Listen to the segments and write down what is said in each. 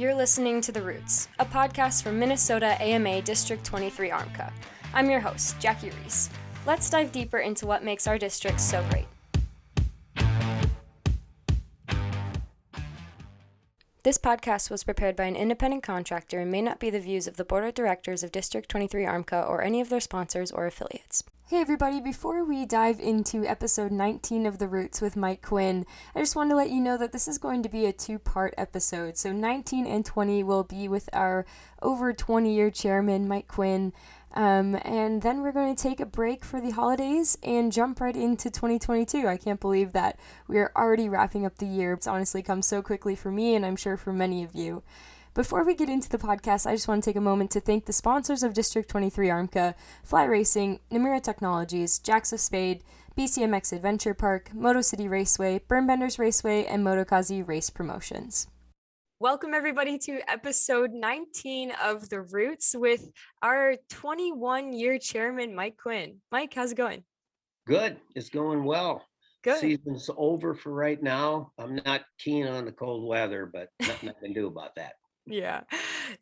You're listening to The Roots, a podcast from Minnesota AMA District 23 ARMCA. I'm your host, Jackie Reese. Let's dive deeper into what makes our district so great. This podcast was prepared by an independent contractor and may not be the views of the Board of Directors of District 23 ARMCA or any of their sponsors or affiliates. Hey everybody, before we dive into episode 19 of The Roots with Mike Quinn, I just wanted to let you know that this is going to be a two-part episode. So 19 and 20 will be with our over 20-year chairman, Mike Quinn, and then we're going to take a break for the holidays and jump right into 2022. I can't believe that we are already wrapping up the year. It's honestly come so quickly for me, and I'm sure for many of you. Before we get into the podcast, I just want to take a moment to thank the sponsors of District 23 ARMCA, Fly Racing, Namura Technologies, Jacks of Spade, BCMX Adventure Park, Moto City Raceway, Burnbenders Raceway, and Motokazi Race Promotions. Welcome everybody to episode 19 of The Roots with our 21-year chairman, Mike Quinn. Mike, how's it going? Good. It's going well. Good. Season's over for right now. I'm not keen on the cold weather, but nothing I can do about that. Yeah.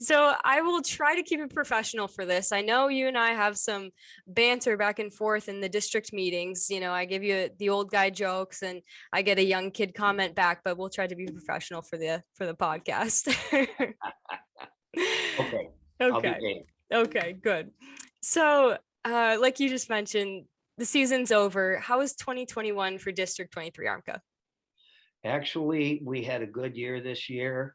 So I will try to keep it professional for this. I know you and I have some banter back and forth in the district meetings. You know, I give you the old guy jokes and I get a young kid comment back, but we'll try to be professional for the podcast. Okay. Okay, good. So, like you just mentioned, the season's over. How is 2021 for District 23 ARMCA? Actually, we had a good year this year.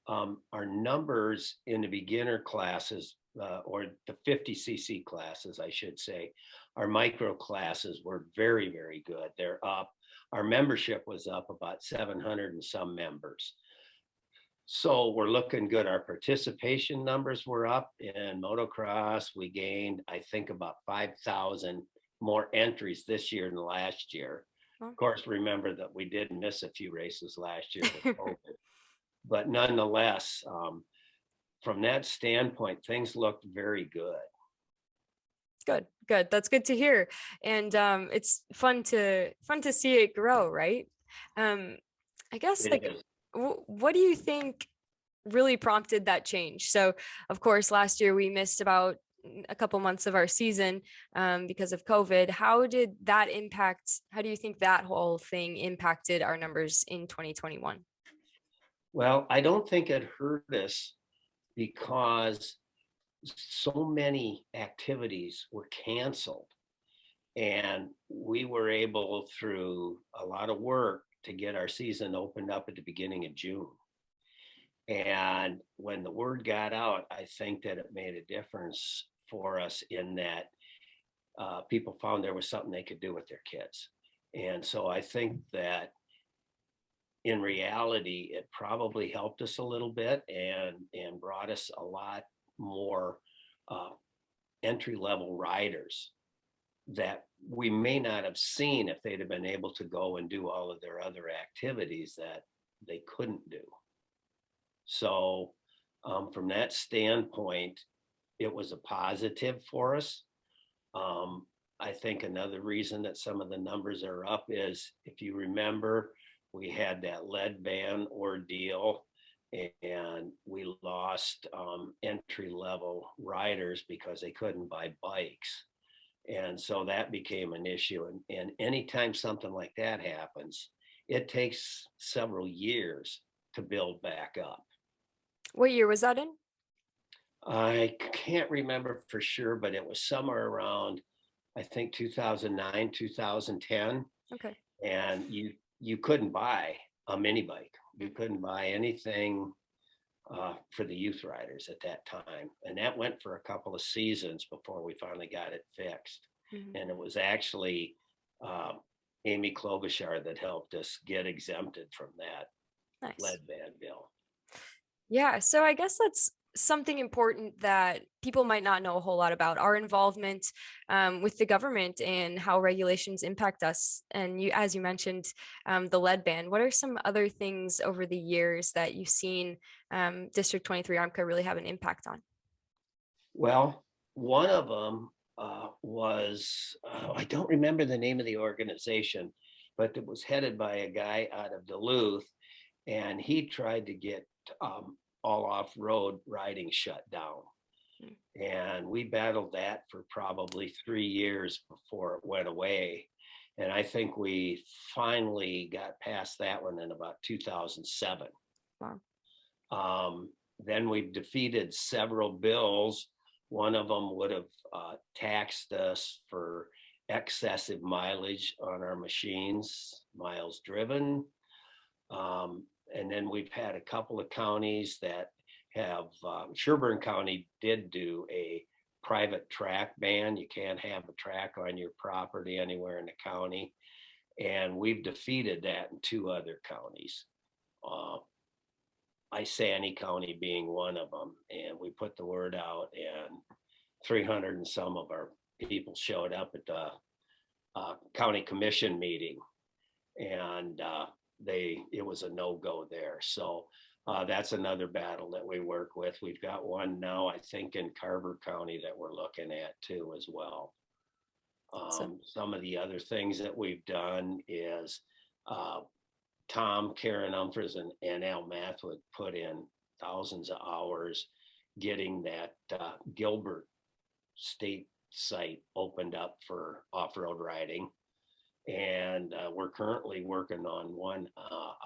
Our numbers in the beginner classes, or the 50cc classes, I should say, our micro classes were very, very good. They're up. Our membership was up about 700 and some members. So we're looking good. Our participation numbers were up in motocross. We gained, I think, about 5,000 more entries this year than last year. Of course, remember that we did miss a few races last year with COVID. But nonetheless, from that standpoint, things looked very good. Good. That's good to hear. And it's fun to see it grow, right? I guess what do you think really prompted that change? So, of course, last year we missed about a couple months of our season because of COVID. How do you think that whole thing impacted our numbers in 2021? Well, I don't think it hurt us because so many activities were canceled, and we were able, through a lot of work, to get our season opened up at the beginning of June. And when the word got out, I think that it made a difference for us in that people found there was something they could do with their kids. And so I think that in reality, it probably helped us a little bit and brought us a lot more entry-level riders that we may not have seen if they'd have been able to go and do all of their other activities that they couldn't do. So from that standpoint, it was a positive for us. I think another reason that some of the numbers are up is, if you remember, we had that lead van ordeal and we lost entry-level riders because they couldn't buy bikes. And so that became an issue. And anytime something like that happens, it takes several years to build back up. What year was that in? I can't remember for sure, but it was somewhere around, I think, 2009, 2010. Okay. And you couldn't buy a mini bike. You couldn't buy anything for the youth riders at that time. And that went for a couple of seasons before we finally got it fixed. Mm-hmm. And it was actually Amy Klobuchar that helped us get exempted from that lead van bill. Yeah, so I guess that's something important that people might not know a whole lot about, our involvement with the government and how regulations impact us. And you, as you mentioned, the lead ban. What are some other things over the years that you've seen District 23 ARMCA really have an impact on? Well, one of them was, I don't remember the name of the organization, but it was headed by a guy out of Duluth, and he tried to get all off-road riding shut down. And we battled that for probably 3 years before it went away. And I think we finally got past that one in about 2007. Wow. Then we've defeated several bills. One of them would have taxed us for excessive mileage on our machines, miles driven. And then we've had a couple of counties that have, Sherburne County did do a private track ban. You can't have a track on your property anywhere in the county. And we've defeated that in 2 other counties. Isani County being one of them. And we put the word out, and 300 and some of our people showed up at the county commission meeting, and it was a no-go there. So that's another battle that we work with. We've got one now, I think, in Carver County that we're looking at too as well. Some of the other things that we've done is Tom, Karen Umphreys, and Al Mathwood put in thousands of hours getting that Gilbert State site opened up for off-road riding. And we're currently working on one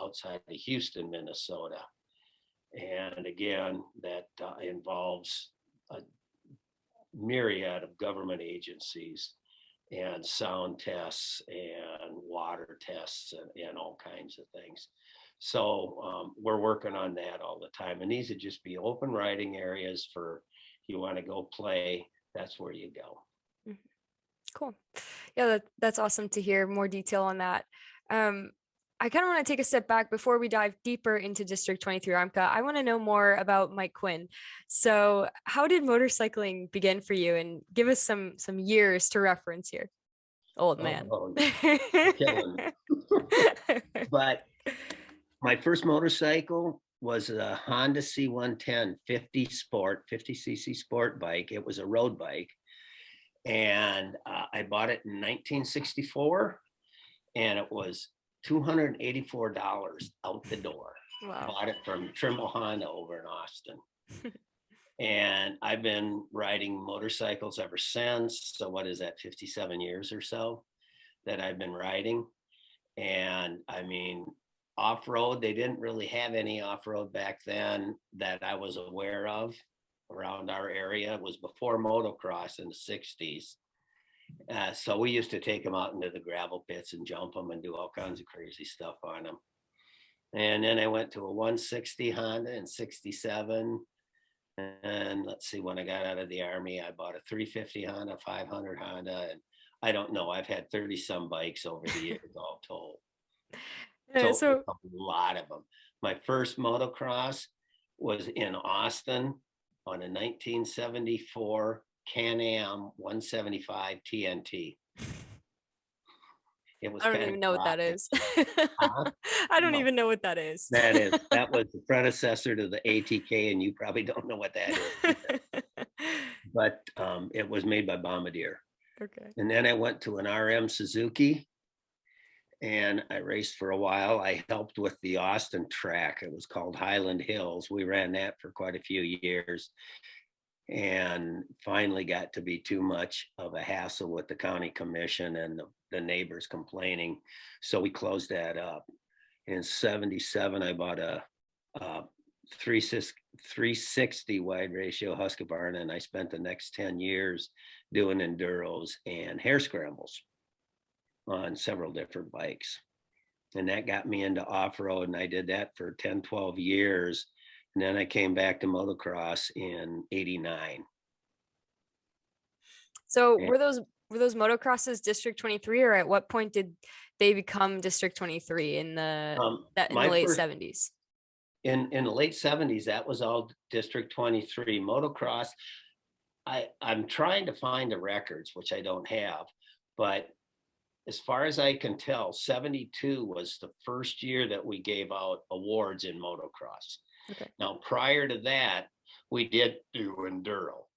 outside of Houston, Minnesota. And again, that involves a myriad of government agencies and sound tests and water tests and all kinds of things. So we're working on that all the time. And these would just be open riding areas for, you want to go play, that's where you go. Mm-hmm. Cool. Yeah, that's awesome to hear more detail on that. I kind of want to take a step back before we dive deeper into District 23 ARMCA. I want to know more about Mike Quinn. So how did motorcycling begin for you? And give us some years to reference here. Old man. Killing me. But my first motorcycle was a Honda C110 50cc sport bike. It was a road bike. And I bought it in 1964, and it was $284 out the door. Wow. Bought it from Trimble Honda over in Austin. And I've been riding motorcycles ever since. So what is that, 57 years or so that I've been riding. And I mean, off-road, they didn't really have any off-road back then that I was aware of around our area. It was before motocross in the 60s. So we used to take them out into the gravel pits and jump them and do all kinds of crazy stuff on them. And then I went to a 160 Honda in 67. And let's see, when I got out of the Army, I bought a 350 Honda, 500 Honda. And I don't know, I've had 30 some bikes over the years all told. So a lot of them. My first motocross was in Austin on a 1974 Can-Am 175 TNT. It was I don't even know what that is. I don't even know what that is. That was the predecessor to the ATK, and you probably don't know what that is. But it was made by Bombardier. Okay. And then I went to an RM Suzuki, and I raced for a while. I helped with the Austin track. It was called Highland Hills. We ran that for quite a few years, and finally got to be too much of a hassle with the county commission and the neighbors complaining. So we closed that up. In 77, I bought a 360 wide ratio Husqvarna, and I spent the next 10 years doing enduros and hair scrambles on several different bikes. And that got me into off-road, and I did that for 10, 12 years. And then I came back to motocross in 89. So were those motocrosses District 23, or at what point did they become District 23 in the late 70s? In the late 70s, that was all District 23. Motocross, I'm trying to find the records, which I don't have, but as far as I can tell, 72 was the first year that we gave out awards in motocross. Okay. Now, prior to that, we did do enduro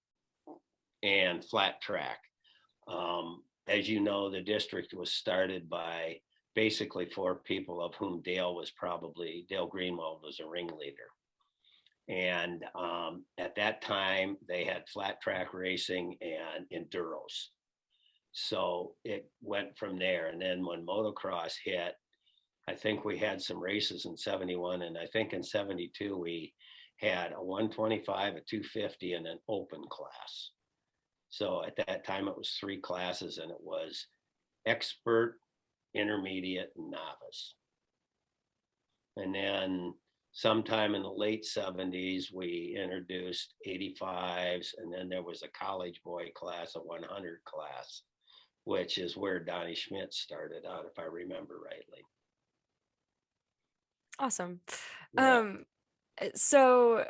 and flat track. As you know, the district was started by basically 4 people, of whom Dale Greenwald was a ringleader. And at that time, they had flat track racing and enduros. So it went from there. And then when motocross hit, I think we had some races in 71. And I think in 72, we had a 125, a 250, and an open class. So at that time, it was 3 classes, and it was expert, intermediate, and novice. And then sometime in the late 70s, we introduced 85s, and then there was a college boy class, a 100 class, which is where Donnie Schmidt started out, if I remember rightly. Awesome. Yeah. So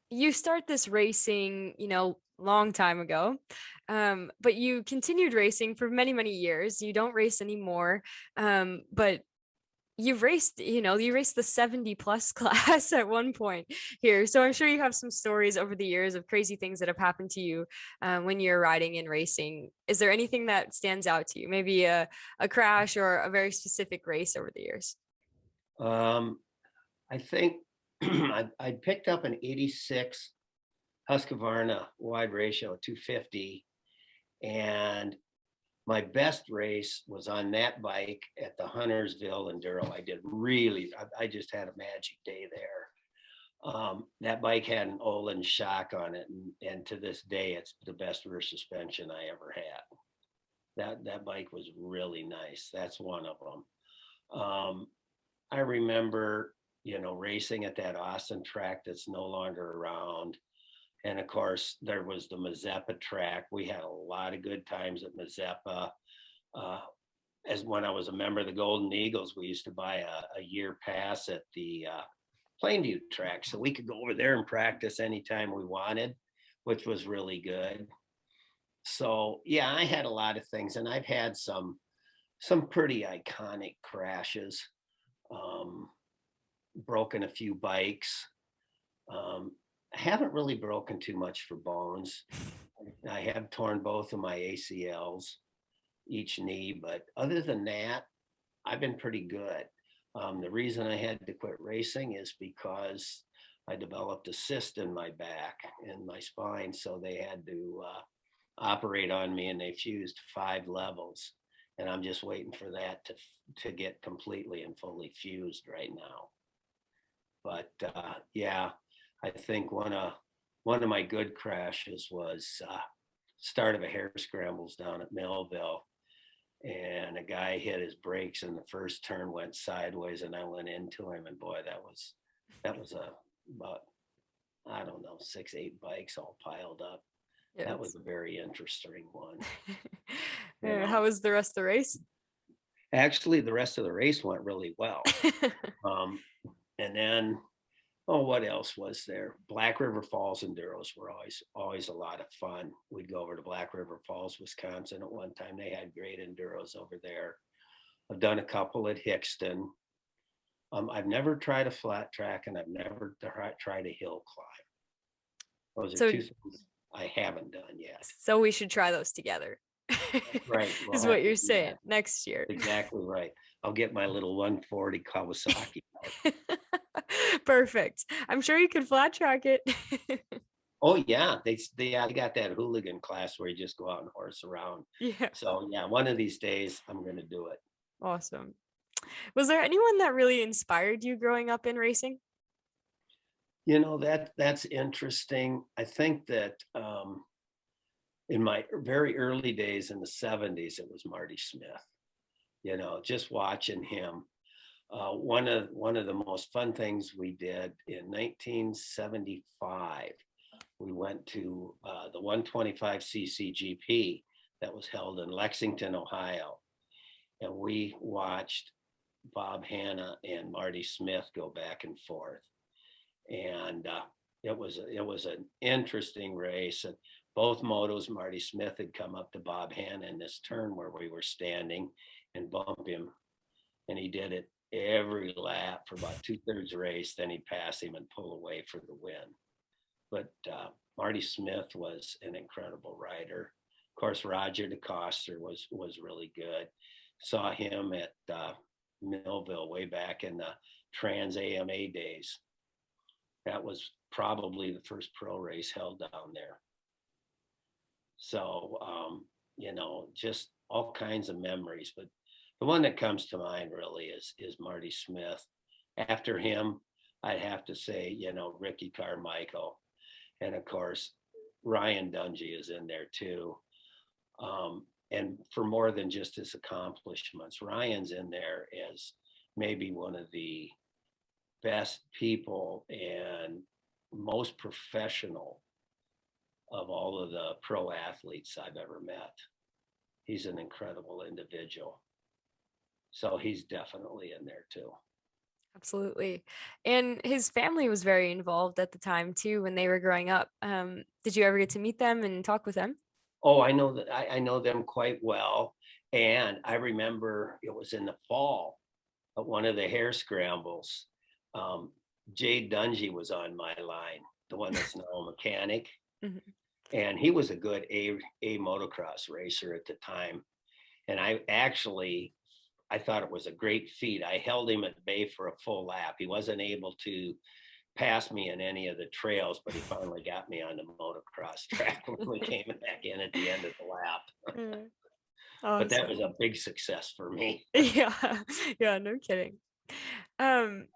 you start this racing, long time ago, but you continued racing for many, many years. You don't race anymore, but you've raced, you raced the 70 plus class at one point here. So I'm sure you have some stories over the years of crazy things that have happened to you when you're riding and racing. Is there anything that stands out to you? Maybe a crash or a very specific race over the years? I think I picked up an 86 Husqvarna wide ratio 250, and my best race was on that bike at the Huntersville Enduro. I just had a magic day there. That bike had an Olin shock on it, and to this day, it's the best rear suspension I ever had. That bike was really nice. That's one of them. I remember, racing at that Austin track that's no longer around. And of course, there was the Mazeppa track. We had a lot of good times at Mazeppa. As when I was a member of the Golden Eagles, we used to buy a year pass at the Plainview track, so we could go over there and practice anytime we wanted, which was really good. So yeah, I had a lot of things, and I've had some pretty iconic crashes. Broken a few bikes. I haven't really broken too much for bones. I have torn both of my ACLs, each knee, but other than that, I've been pretty good. The reason I had to quit racing is because I developed a cyst in my back and my spine, so they had to operate on me, and they fused 5 levels. And I'm just waiting for that to get completely and fully fused right now. But yeah, I think one of my good crashes was start of a hare scrambles down at Millville, and a guy hit his brakes, and the first turn went sideways, and I went into him, and boy, that was about, I don't know, 6-8 bikes all piled up. Yes. That was a very interesting one. How was the rest of the race? Actually, the rest of the race went really well. And then, what else was there? Black River Falls enduros were always a lot of fun. We'd go over to Black River Falls, Wisconsin at one time. They had great enduros over there. I've done a couple at Hickston. I've never tried a flat track, and I've never tried a hill climb. Those are 2 things I haven't done yet. So we should try those together. Right. Is what you're saying next year. Exactly right. I'll get my little 140 Kawasaki. Perfect. I'm sure you could flat track it. Oh yeah, they got that hooligan class where you just go out and horse around. Yeah. So yeah, one of these days I'm going to do it. Awesome. Was there anyone that really inspired you growing up in racing? That's interesting. I think that in my very early days in the 70s, it was Marty Smith. Just watching him. One of the most fun things we did in 1975, we went to the 125cc GP that was held in Lexington, Ohio, and we watched Bob Hanna and Marty Smith go back and forth, and it was an interesting race. And both motos, Marty Smith had come up to Bob Hanna in this turn where we were standing and bump him, and he did it every lap for about 2/3 race. Then he'd pass him and pull away for the win. But Marty Smith was an incredible rider. Of course, Roger DeCoster was really good. Saw him at Millville way back in the Trans AMA days. That was probably the first pro race held down there. So, just all kinds of memories. But the one that comes to mind really is Marty Smith. After him, I'd have to say, Ricky Carmichael. And of course, Ryan Dungey is in there too. And for more than just his accomplishments, Ryan's in there as maybe one of the best people and most professional of all of the pro athletes I've ever met. He's an incredible individual. So he's definitely in there too. Absolutely. And his family was very involved at the time too when they were growing up. Did you ever get to meet them and talk with them? Oh, I know that I know them quite well. And I remember it was in the fall at one of the hare scrambles. Um, Jade Dungey was on my line, the one that's now a mechanic. Mhm. And he was a good A motocross racer at the time. And I thought it was a great feat. I held him at bay for a full lap. He wasn't able to pass me in any of the trails, but he finally got me on the motocross track when we came back in at the end of the lap. Mm. But that was Awesome. a big success for me. Yeah. Yeah, no kidding. Um,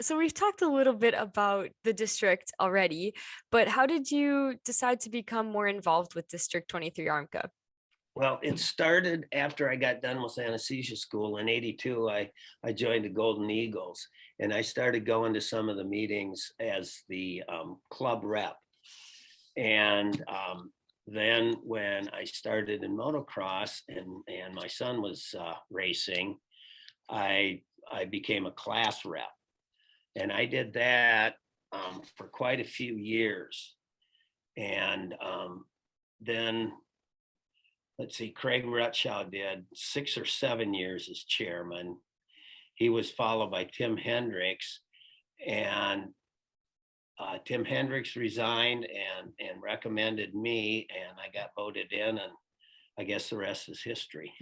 so we've talked a little bit about the district already, but how did you decide to become more involved with District 23 ARMCA? Well, it started after I got done with anesthesia school in '82. I joined the Golden Eagles, and I started going to some of the meetings as the club rep. And then when I started in motocross and my son was racing, I became a class rep, and I did that for quite a few years. And then let's see, Craig Rutschow did 6 or 7 years as chairman. He was followed by Tim Hendricks, and Tim Hendricks resigned and recommended me, and I got voted in, and I guess the rest is history.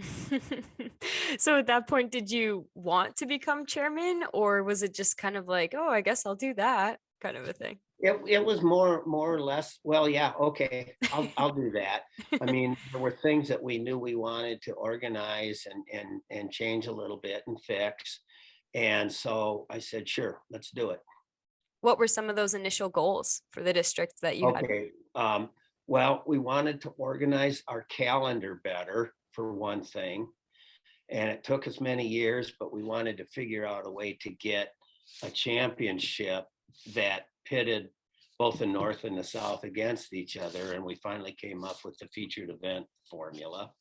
So at that point, did you want to become chairman, or was it just kind of like, oh, I guess I'll do that kind of a thing? It was more or less, well, yeah, okay, I'll do that. I mean, there were things that we knew we wanted to organize and change a little bit and fix. And so I said, sure, let's do it. What were some of those initial goals for the district that you had? Okay. Well, we wanted to organize our calendar better, for one thing. And it took us many years, but we wanted to figure out a way to get a championship that pitted both the North and the South against each other. And we finally came up with the featured event formula.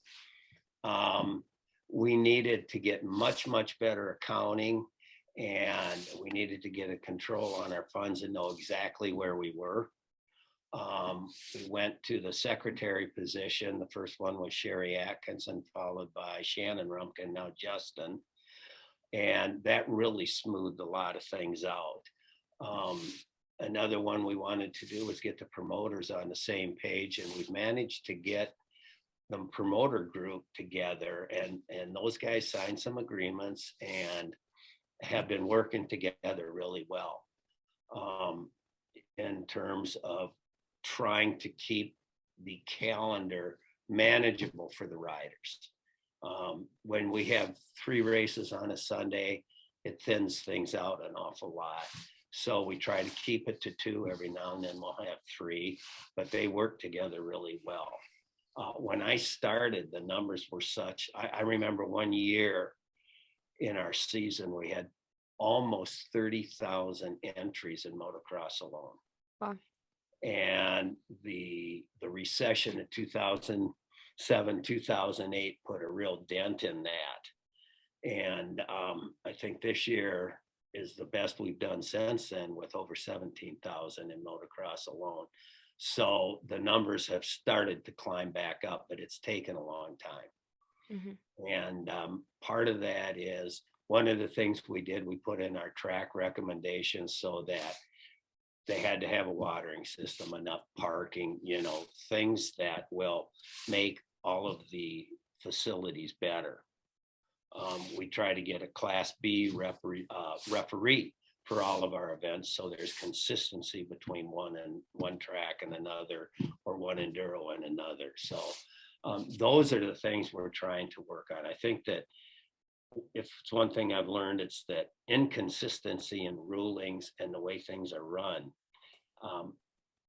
We needed to get much better accounting, and we needed to get a control on our funds and know exactly where we were. We went to the secretary position. The first one was Sherry Atkinson, followed by Shannon Rumpkin, now Justin. And that really smoothed a lot of things out. Another one we wanted to do was get the promoters on the same page, and we've managed to get the promoter group together, and those guys signed some agreements and have been working together really well in terms of trying to keep the calendar manageable for the riders. When we have 3 races on a Sunday, it thins things out an awful lot. So we try to keep it to 2. Every now and then we'll have 3, but they work together really well. When I started, the numbers were such, I remember one year in our season, we had almost 30,000 entries in motocross alone. Wow. And the recession in 2007, 2008 put a real dent in that. And I think this year is the best we've done since then, with over 17,000 in motocross alone. So the numbers have started to climb back up, but it's taken a long time. Mm-hmm. And part of that is one of the things we did, we put in our track recommendations so that they had to have a watering system, enough parking, things that will make all of the facilities better. We try to get a Class B referee for all of our events, so there's consistency between one track and another, or one enduro and another. So those are the things we're trying to work on. I think that if it's one thing I've learned, it's that inconsistency in rulings and the way things are run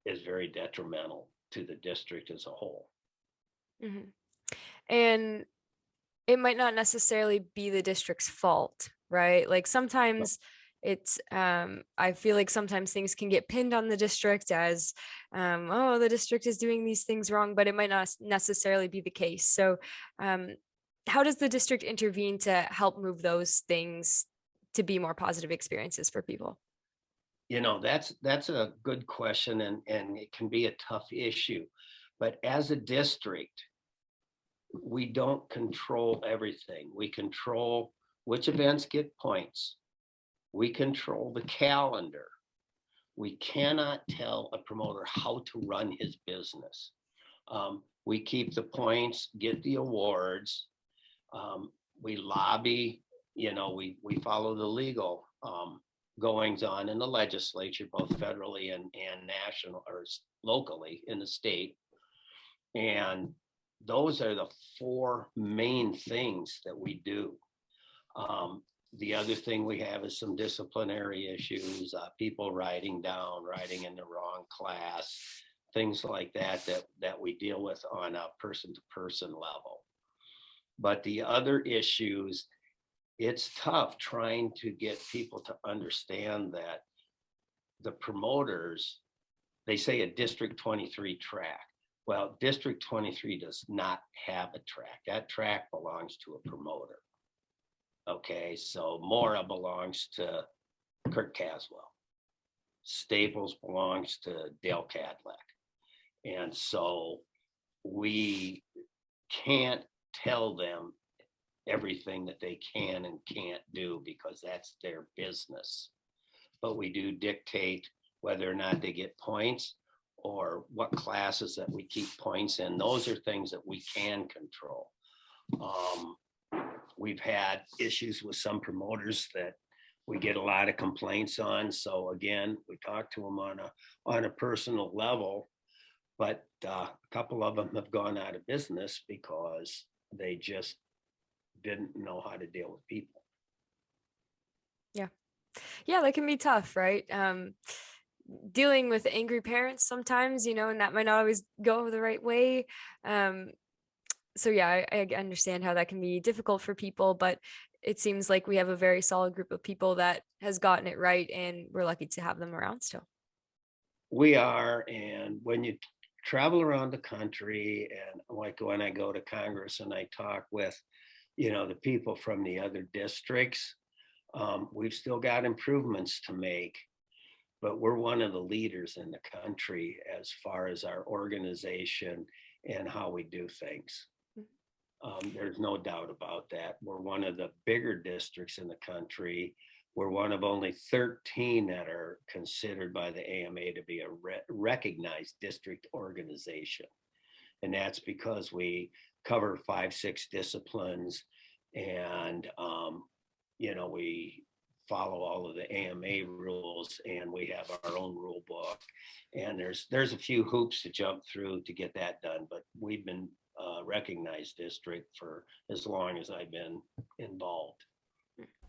is very detrimental to the district as a whole. Mm-hmm. And it might not necessarily be the district's fault, right? Like sometimes it's, I feel like sometimes things can get pinned on the district as, oh, the district is doing these things wrong, but it might not necessarily be the case. So how does the district intervene to help move those things to be more positive experiences for people? That's a good question, and it can be a tough issue. But as a district, we don't control everything. We control which events get points. We control the calendar. We cannot tell a promoter how to run his business. We keep the points, get the awards. We lobby, we follow the legal goings on in the legislature, both federally and national or locally in the state. And those are the four main things that we do. The other thing we have is some disciplinary issues, people writing in the wrong class, things like that we deal with on a person-to-person level. But the other issues, it's tough trying to get people to understand that the promoters, they say a District 23 track. Well, District 23 does not have a track. That track belongs to a promoter. Okay, so Mora belongs to Kirk Caswell. Staples belongs to Dale Cadillac. And so we can't tell them everything that they can and can't do because that's their business. But we do dictate whether or not they get points or what classes that we keep points in. Those are things that we can control. We've had issues with some promoters that we get a lot of complaints on. So again, we talk to them on a personal level, but a couple of them have gone out of business because they just didn't know how to deal with people. Yeah, that can be tough, right? Dealing with angry parents sometimes, and that might not always go the right way. So yeah, I understand how that can be difficult for people, but it seems like we have a very solid group of people that has gotten it right, and we're lucky to have them around still. We are, and when you travel around the country, and like when I go to Congress and I talk with, the people from the other districts, we've still got improvements to make, but we're one of the leaders in the country as far as our organization and how we do things. There's no doubt about that. We're one of the bigger districts in the country. We're one of only 13 that are considered by the AMA to be a recognized district organization. And that's because we cover 5-6 disciplines, and we follow all of the AMA rules, and we have our own rule book. And there's a few hoops to jump through to get that done, but we've been recognized district for as long as I've been involved.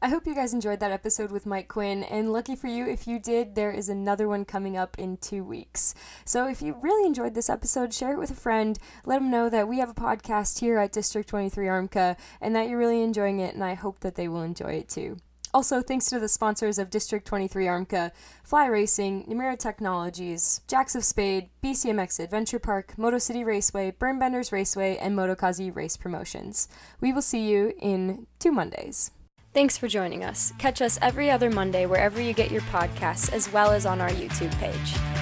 I hope you guys enjoyed that episode with Mike Quinn, and lucky for you, if you did, there is another one coming up in 2 weeks. So if you really enjoyed this episode, share it with a friend, let them know that we have a podcast here at District 23 ARMCA, and that you're really enjoying it, and I hope that they will enjoy it too. Also, thanks to the sponsors of District 23 ARMCA, Fly Racing, Numera Technologies, Jacks of Spade, BCMX Adventure Park, Moto City Raceway, Burnbenders Raceway, and Motokazi Race Promotions. We will see you in 2 Mondays. Thanks for joining us. Catch us every other Monday wherever you get your podcasts, as well as on our YouTube page.